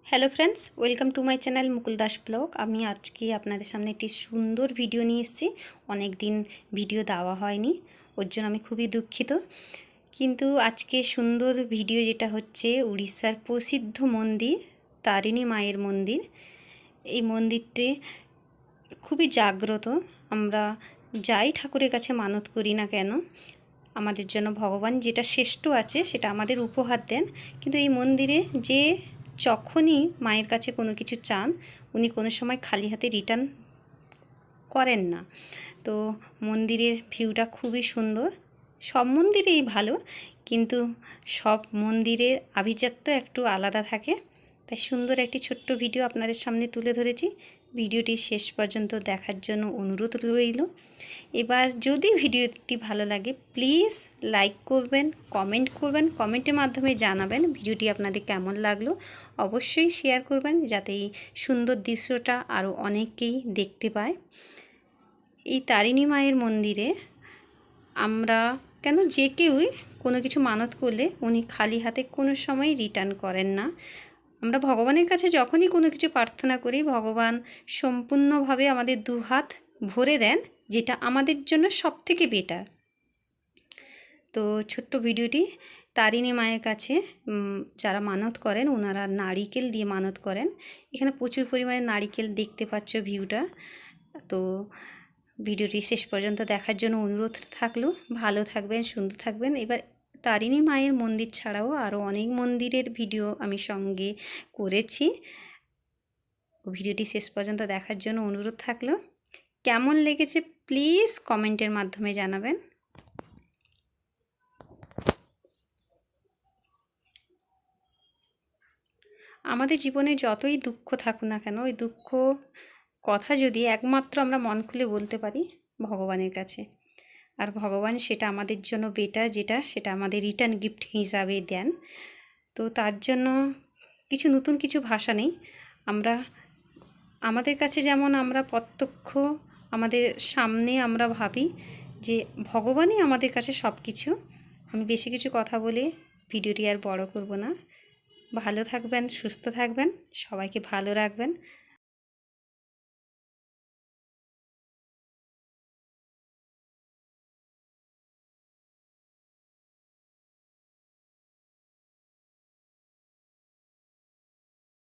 Hello friends, welcome to my channel Mukul Das blog. আমি আজকে আপনাদের সামনে একটি সুন্দর ভিডিও নিয়ে এসেছি। অনেক দিন ভিডিও দেওয়া হয়নি, ওর জন্য আমি খুবই দুঃখিত। কিন্তু আজকে সুন্দর ভিডিও যেটা হচ্ছে উড়িষ্যার প্রসিদ্ধ মন্দির তারিণী মায়ের মন্দির। এই মন্দিরটি খুবই জাগ্রত। আমরা যাই ঠাকুরের কাছে মানত করি না কেন, আমাদের জন্য ভগবান যেটা শ্রেষ্ঠ আছে সেটা আমাদের উপহার দেন। কিন্তু এই মন্দিরে যে যখনই মায়ের কাছে কোনো কিছু চান, উনি কোনো সময় খালি হাতে রিটার্ন করেন না। তো মন্দিরের ভিউটা খুবই সুন্দর। সব মন্দিরেই ভালো, কিন্তু সব মন্দিরের আভিজাত্য একটু আলাদা থাকে। তাই সুন্দর একটি ছোট্ট ভিডিও আপনাদের সামনে তুলে ধরেছি। ভিডিওটি শেষ পর্যন্ত দেখার জন্য অনুরোধ রইল। এবার যদি ভিডিওটি ভালো লাগে প্লিজ লাইক করবেন, কমেন্ট করবেন, কমেন্টের মাধ্যমে জানাবেন ভিডিওটি আপনাদের কেমন লাগলো। অবশ্যই শেয়ার করবেন যাতে এই সুন্দর দৃশ্যটা আরও অনেকেই দেখতে পায়। এই তারিণী মায়ের মন্দিরে আমরা কেন যে কেউই কোনো কিছু মানত করলে উনি খালি হাতে কোনো সময় রিটার্ন করেন না। আমরা ভগবানের কাছে যখনই কোনো কিছু প্রার্থনা করি, ভগবান সম্পূর্ণভাবে আমাদের দুহাত ভরে দেন, যেটা আমাদের জন্য সবথেকে বেটার। তো ছোট্ট ভিডিওটি তারিণী মায়ের কাছে যারা মানত করেন ওনারা নারিকেল দিয়ে মানত করেন। এখানে প্রচুর পরিমাণে নারিকেল দেখতে পাচ্ছ ভিউটা। তো ভিডিওটি শেষ পর্যন্ত দেখার জন্য অনুরোধ থাকলো। ভালো থাকবেন, সুন্দর থাকবেন। এবার তারিণী মায়ের মন্দির ছাড়াও আরও অনেক মন্দিরের ভিডিও আমি সঙ্গে করেছি। ভিডিওটি শেষ পর্যন্ত দেখার জন্য অনুরোধ থাকলো। কেমন লেগেছে প্লিজ কমেন্টের মাধ্যমে জানাবেন। আমাদের জীবনে যতই দুঃখ থাকুক না কেন, ওই দুঃখ কথা যদি একমাত্র আমরা মন খুলে বলতে পারি ভগবানের কাছে, আর ভগবান সেটা আমাদের জন্য বেটার যেটা সেটা আমাদের রিটার্ন গিফট হিসাবে দেন। তো তার জন্য নতুন কিছু ভাষা নেই। আমাদের কাছে যেমন আমরা প্রত্যক্ষ আমাদের সামনে আমরা ভাবি যে ভগবানই আমাদের কাছে সব কিছু। আমি বেশি কিছু কথা বলে ভিডিওটি আর বড় করব না। ভালো থাকবেন, সুস্থ থাকবেন, সবাইকে ভালো রাখবেন।